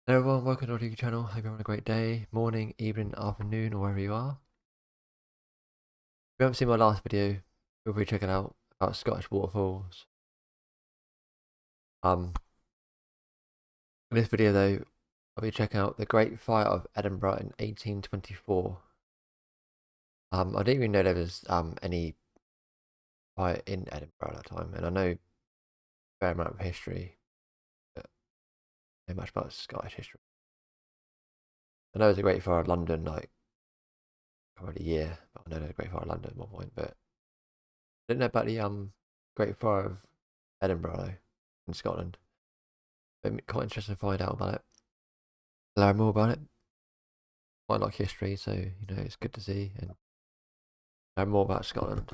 Hello everyone, welcome to our YouTube channel. Hope you're having a great day, morning, evening, afternoon, or wherever you are. If you haven't seen my last video, feel free to check it out about Scottish waterfalls. In this video though, I'll be checking out the Great Fire of Edinburgh in 1824. I didn't even know there was any fire in Edinburgh at that time, and I know a fair amount of history, but not much about Scottish history. I know there's a Great Fire of London, like, probably a year, but I know there's a Great Fire of London at one point, but I didn't know about the Great Fire of Edinburgh though, in Scotland. But quite interesting to find out about it, learn more about it. Quite like history, so it's good to see and learn more about Scotland.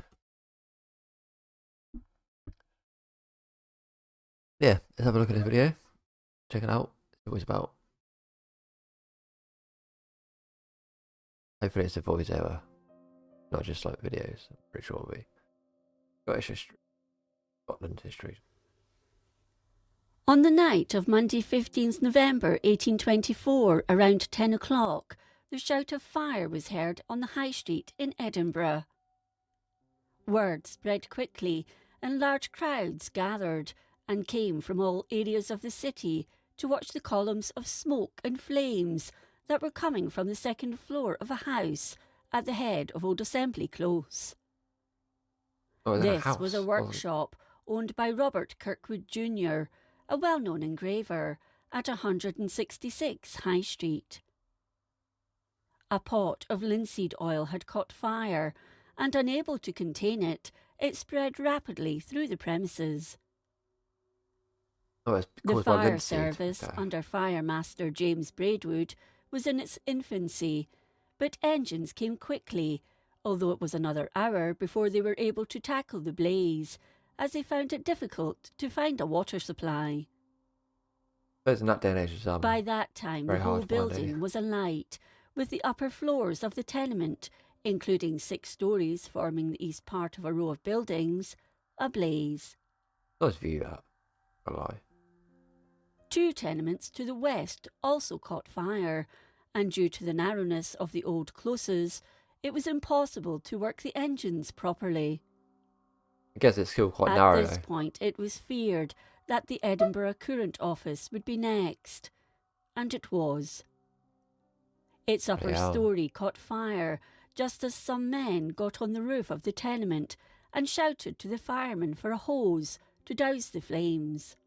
Yeah, let's have a look at this video. Check it out. It was about. Hopefully, it's a voiceover, not just like videos. I'm pretty sure it'll be Scottish history, Scotland history. On the night of Monday 15th November 1824, around 10 o'clock, the shout of fire was heard on the High Street in Edinburgh. Word spread quickly, and large crowds gathered and came from all areas of the city to watch the columns of smoke and flames that were coming from the second floor of a house at the head of Old Assembly Close. Oh, This was a workshop owned by Robert Kirkwood Jr., a well-known engraver, at 166 High Street. A pot of linseed oil had caught fire, and unable to contain it, it spread rapidly through the premises. The fire service, under Fire Master James Braidwood, was in its infancy, but engines came quickly, although it was another hour before they were able to tackle the blaze, as they found it difficult to find a water supply. In that day and age, By that time, the whole building was alight, with the upper floors of the tenement, including 6 stories forming the east part of a row of buildings, ablaze. Nice view, that. A lie. 2 tenements to the west also caught fire, and due to the narrowness of the old closes, it was impossible to work the engines properly. I guess it's still quite narrow. At this point, it was feared that the Edinburgh Courant Office would be next, and it was. Its upper story caught fire just as some men got on the roof of the tenement and shouted to the firemen for a hose to douse the flames.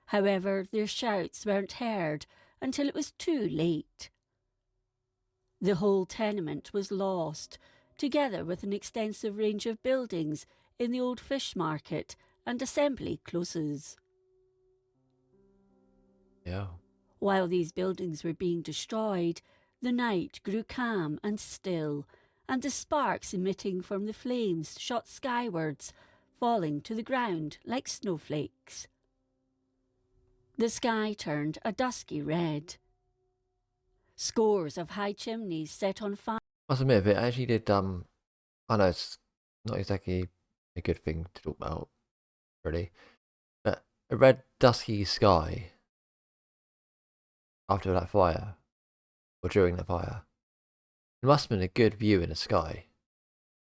However, their shouts weren't heard until it was too late. The whole tenement was lost, together with an extensive range of buildings in the old fish market and assembly closes. Yeah. While these buildings were being destroyed, the night grew calm and still, and the sparks emitting from the flames shot skywards, falling to the ground like snowflakes. The sky turned a dusky red. Scores of high chimneys set on fire. I must admit, it actually did. I know it's not exactly a good thing to talk about, really, but a red, dusky sky after that fire, or during the fire, it must have been a good view in the sky.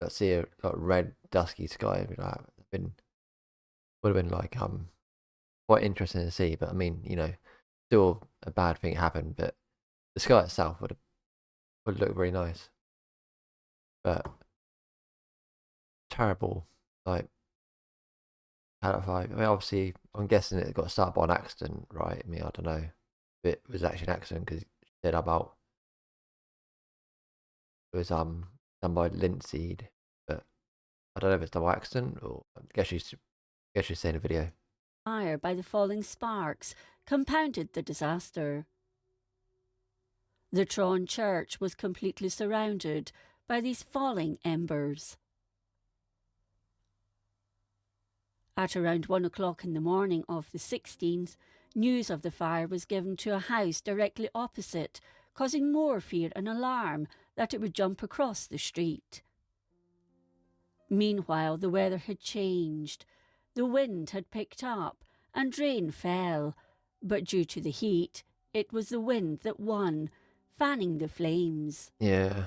Let's see a red, dusky sky. Would have been like quite interesting to see. But I mean, still a bad thing happened. But the sky itself would look very nice. But terrible, like out of 5. I mean, obviously, I'm guessing it got started by an accident, right? I mean, I don't know if it was actually an accident because it said about it was done by linseed, but I don't know if it's done by accident or I guess she's saying a video. Fire by the falling sparks compounded the disaster. The Tron church was completely surrounded by these falling embers. At around 1 o'clock in the morning of the 16th, news of the fire was given to a house directly opposite, causing more fear and alarm that it would jump across the street. Meanwhile, the weather had changed. The wind had picked up and rain fell, but due to the heat, it was the wind that won, fanning the flames. Yeah.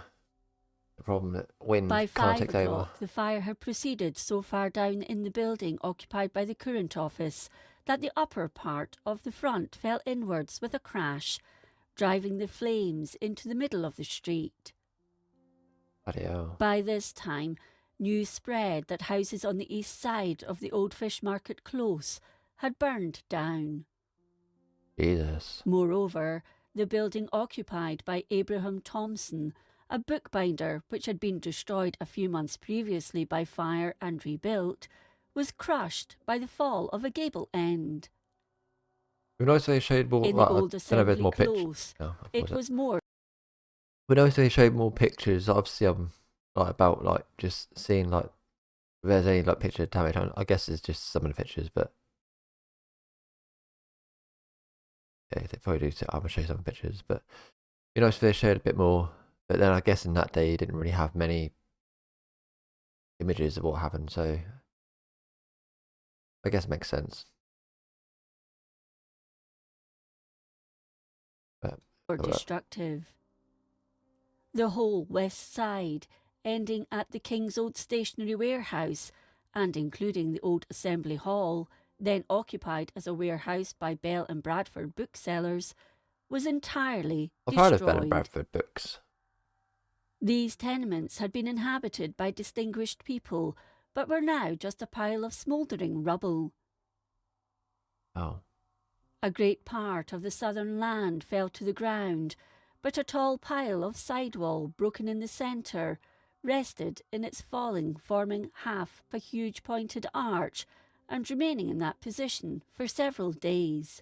The problem that wind By kind of 5 takes over. o'clock, the fire had proceeded so far down in the building occupied by the Courant Office that the upper part of the front fell inwards with a crash, driving the flames into the middle of the street. Bloody hell. By this time, news spread that houses on the east side of the old fish market close had burned down. Jesus. Moreover, the building occupied by Abraham Thompson, a bookbinder which had been destroyed a few months previously by fire and rebuilt, was crushed by the fall of a gable end. We noticed they showed more. In the Like, I old don't know if there's assembly more pictures. close, No, it was more. We noticed they showed more pictures. Obviously, like about like just seeing like if there's any like picture of damage. I guess it's just some of the pictures, but yeah, they probably do. I'm gonna show you some pictures, but you know, if they showed a bit more. But then I guess in that day you didn't really have many images of what happened, so I guess it makes sense. But Destructive. The whole west side, ending at the King's Old Stationery Warehouse and including the old Assembly Hall, then occupied as a warehouse by Bell and Bradford booksellers, was entirely I've destroyed. heard of Bell and Bradford books. These tenements had been inhabited by distinguished people, but were now just a pile of smouldering rubble. Oh. A great part of the southern land fell to the ground, but a tall pile of sidewall broken in the centre rested in its falling, forming half a huge pointed arch and remaining in that position for several days.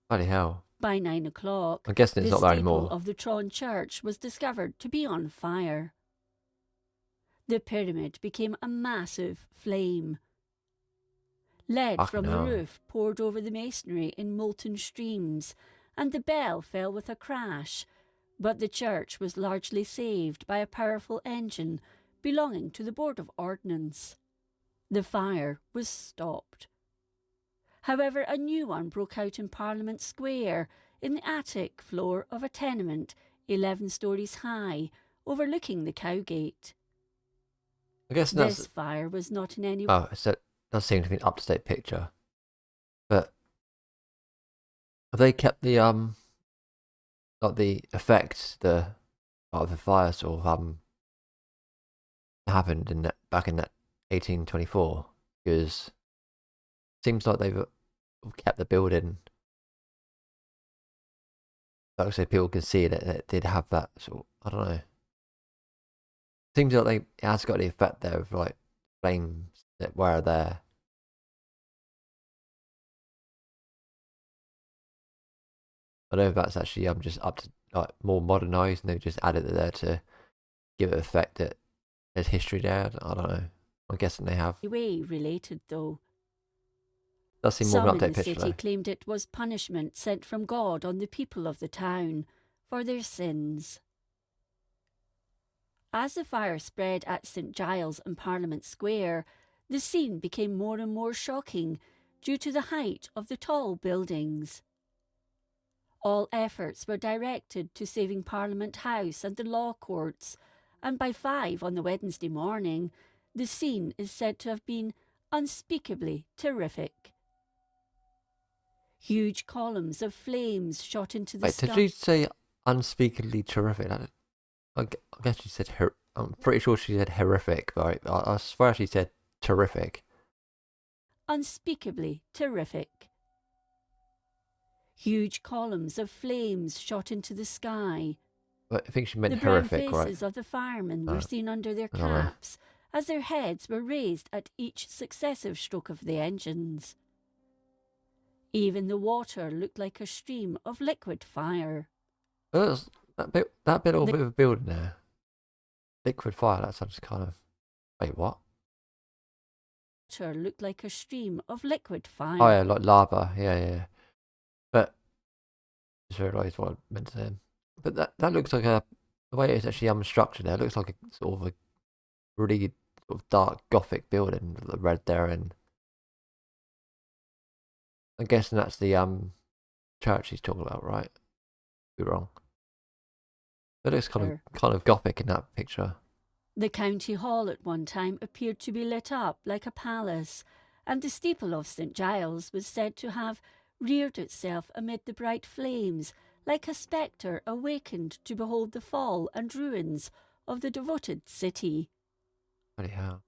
Bloody hell. By 9 o'clock, I'm guessing it's the not there steeple anymore. of the Tron Church was discovered to be on fire. The pyramid became a massive flame. Lead Fucking from the hell. roof poured over the masonry in molten streams, and the bell fell with a crash, but the church was largely saved by a powerful engine belonging to the Board of Ordnance. The fire was stopped. However, a new one broke out in Parliament Square, in the attic floor of a tenement 11 stories high, overlooking the Cowgate. I guess This that's. fire was not in any way. Oh, so it does seem to be an up-to-date picture, but have they kept the like the effects of the fire sort of happened in that back in that 1824? Because it seems like they've kept the building. Like I say, people can see that it did have that sort. I don't know. Seems like it has got the effect there of like flames that were there. I don't know if that's actually just up to like more modernized and they've just added it there to give it effect that there's history there. I don't know. I'm guessing they have. Way related, though. Does seem more of Some an in update the picture city though. claimed it was punishment sent from God on the people of the town for their sins. As the fire spread at St Giles and Parliament Square, the scene became more and more shocking due to the height of the tall buildings. All efforts were directed to saving Parliament House and the law courts, and by 5 on the Wednesday morning, the scene is said to have been unspeakably terrific. Huge columns of flames shot into the Wait, sky. did you say unspeakably terrific? I guess she said I'm pretty sure she said horrific, but I swear she said terrific. Unspeakably terrific. Huge columns of flames shot into the sky. But I think she meant The brown horrific, right? faces of the firemen were seen under their I don't know. caps as their heads were raised at each successive stroke of the engines. Even the water looked like a stream of liquid fire. That bit of a building there. Liquid fire, that sounds kind of. Wait, what? Water looked like a stream of liquid fire. Oh, yeah, like lava. Yeah. But I just realised what I meant to say. But that looks like the way it's actually unstructured there, it looks like a sort of a really sort of dark gothic building with the red there, and I'm guessing that's the church he's talking about, right? Be wrong. It looks kind Er, of gothic in that picture. The county hall at one time appeared to be lit up like a palace, and the steeple of St Giles was said to have reared itself amid the bright flames, like a spectre awakened to behold the fall and ruins of the devoted city. Bloody hell.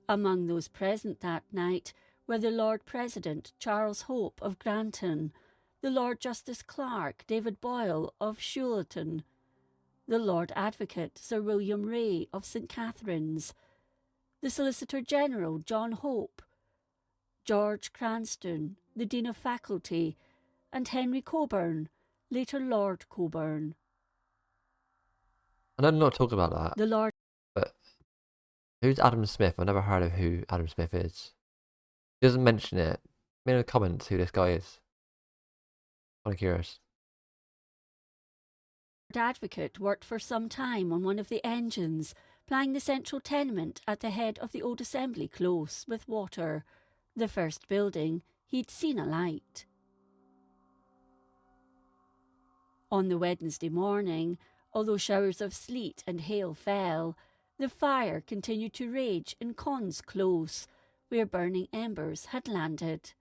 Among those present that night were the Lord President Charles Hope of Granton, the Lord Justice Clerk David Boyle of Shuleton, the Lord Advocate Sir William Ray of St Catherine's, the Solicitor General John Hope, George Cranston, the Dean of Faculty, and Henry Coburn, later Lord Coburn. I know I'm not talking about that, The Lord but who's Adam Smith? I've never heard of who Adam Smith is. He doesn't mention it. Let me know in the comments who this guy is. Kind of curious. Advocate worked for some time on one of the engines, plying the central tenement at the head of the old assembly close with water, the first building he'd seen alight. On the Wednesday morning, although showers of sleet and hail fell, the fire continued to rage in Conn's Close, where burning embers had landed.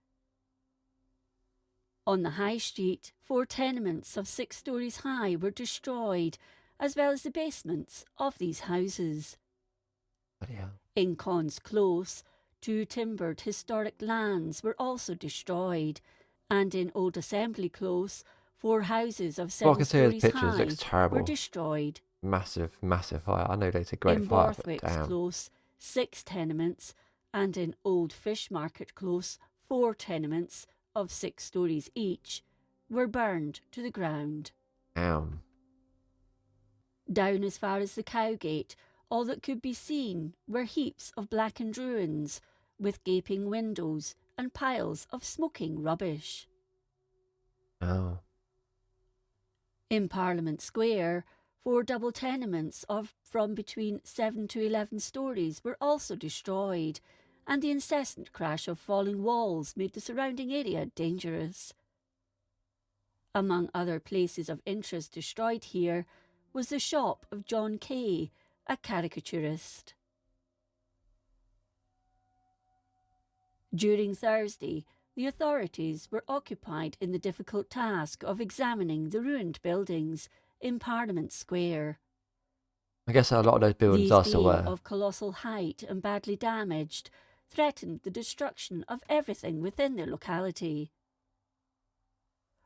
On the High Street, 4 tenements of 6 stories high were destroyed, as well as the basements of these houses. Bloody hell. In Conn's Close, 2 timbered historic lands were also destroyed, and in Old Assembly Close, 4 houses of 7 What I can see of the stories pictures high looks terrible. were destroyed. Massive fire. I know it's a great In fire, but Borthwick's damn. Close, 6 tenements, and in Old Fish Market Close, 4 tenements of 6 stories each were burned to the ground. Damn. Down as far as the Cowgate, all that could be seen were heaps of blackened ruins, with gaping windows and piles of smoking rubbish. Oh. In Parliament Square, 4 double tenements of from between 7 to 11 stories were also destroyed, and the incessant crash of falling walls made the surrounding area dangerous. Among other places of interest destroyed here was the shop of John Kay, a caricaturist. During Thursday, the authorities were occupied in the difficult task of examining the ruined buildings in Parliament Square. I guess a lot of those buildings These are still being there. of colossal height and badly damaged, threatened the destruction of everything within their locality.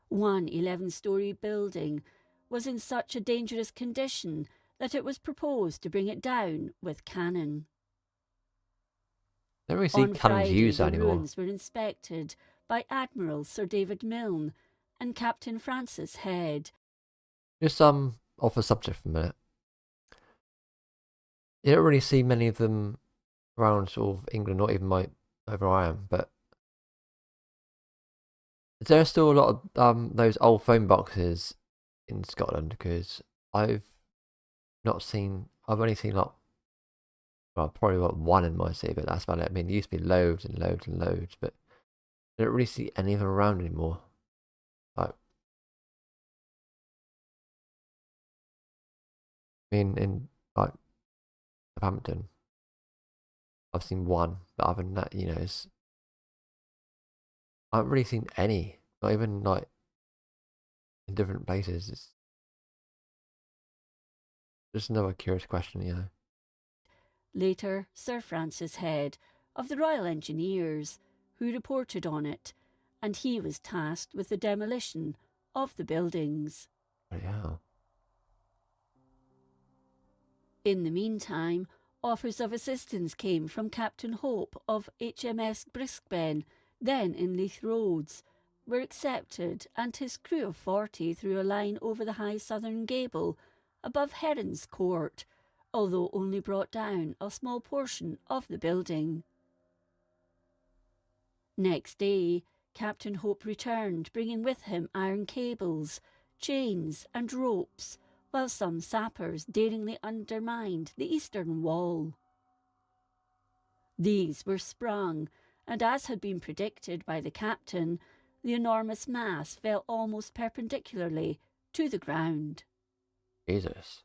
One 11-story building was in such a dangerous condition that it was proposed to bring it down with cannon. Don't really see On cannons Friday, used the anymore. ruins were inspected by Admiral Sir David Milne and Captain Francis Head. Just off the subject for a minute. You don't really see many of them around sort of England, not even over where I am, but is there still a lot of those old phone boxes in Scotland? Because I've only seen like, well, probably about one in my city, but that's about it. I mean, there used to be loads and loads and loads, but I don't really see any of them around anymore. Like, I mean, in like Southampton, I've seen one, but other than that, I haven't really seen any. Not even like in different places. It's just another curious question. Later, Sir Francis Head of the Royal Engineers, who reported on it, and he was tasked with the demolition of the buildings. Yeah. In the meantime, offers of assistance came from Captain Hope of HMS Brisbane, then in Leith Roads, were accepted, and his crew of 40 threw a line over the high southern gable above Heron's Court, although only brought down a small portion of the building. Next day, Captain Hope returned, bringing with him iron cables, chains and ropes, while some sappers daringly undermined the eastern wall. These were sprung, and as had been predicted by the captain, the enormous mass fell almost perpendicularly to the ground. Jesus.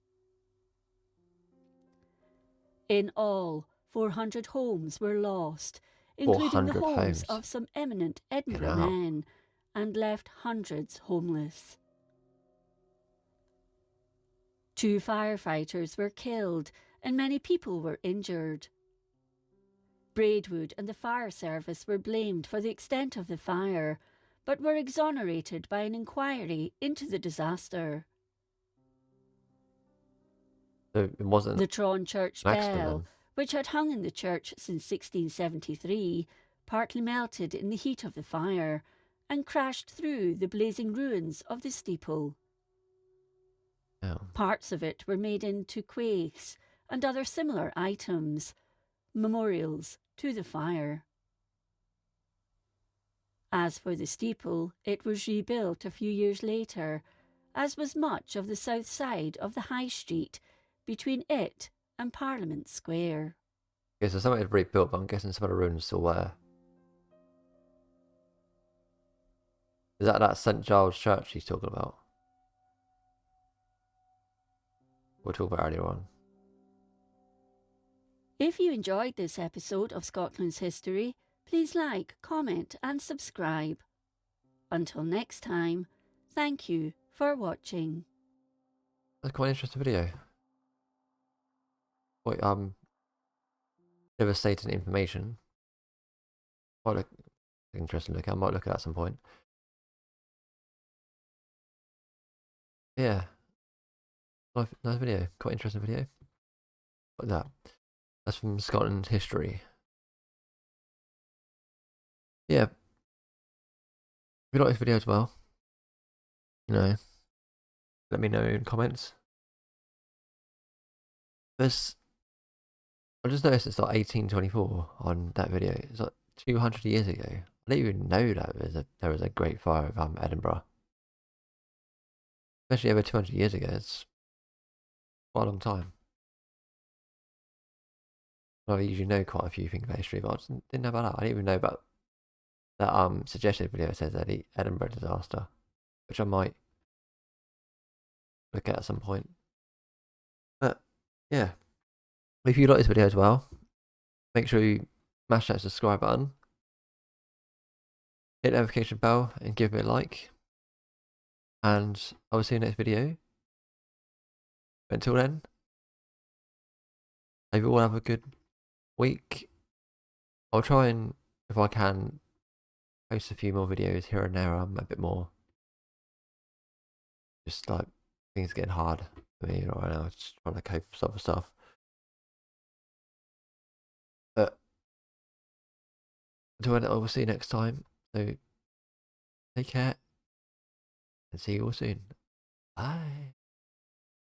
In all, 400 homes were lost, including the 400 homes homes. of some eminent You Edinburgh know. men, and left hundreds homeless. 2 firefighters were killed and many people were injured. Braidwood and the fire service were blamed for the extent of the fire, but were exonerated by an inquiry into the disaster. So it wasn't The Tron church an accident bell, then. which had hung in the church since 1673, partly melted in the heat of the fire and crashed through the blazing ruins of the steeple. Yeah. Parts of it were made into quaichs and other similar items, memorials to the fire. As for the steeple, it was rebuilt a few years later, as was much of the south side of the High Street between it and Parliament Square. Okay, so some of it rebuilt, but I'm guessing some of the ruins still there. Is that St. Giles Church he's talking about? We'll talk about earlier on. If you enjoyed this episode of Scotland's History, please like, comment and subscribe. Until next time, thank you for watching. That's quite an interesting video. Quite devastating information. Quite look interesting look. I might look at that at some point. Yeah. Nice video. Quite interesting video. Like that. That's from Scotland History. Yeah. If you like this video as well, let me know in comments. I just noticed it's like 1824 on that video. It's like 200 years ago. I didn't even know that there was a Great Fire of Edinburgh. Especially over 200 years ago. It's quite a long time. I usually know quite a few things about history, but I just didn't know about that. I didn't even know about that suggested video. It says that the Edinburgh disaster, which I might look at some point. But yeah, if you like this video as well, make sure you smash that subscribe button, hit the notification bell, and give me a like. And I will see you next video. But until then, hope you all have a good week. I'll try and, if I can, post a few more videos here and there. I'm a bit more, just like, things getting hard for me right now. Just trying to cope with other stuff. But until then, I will see you next time. So take care and see you all soon. Bye.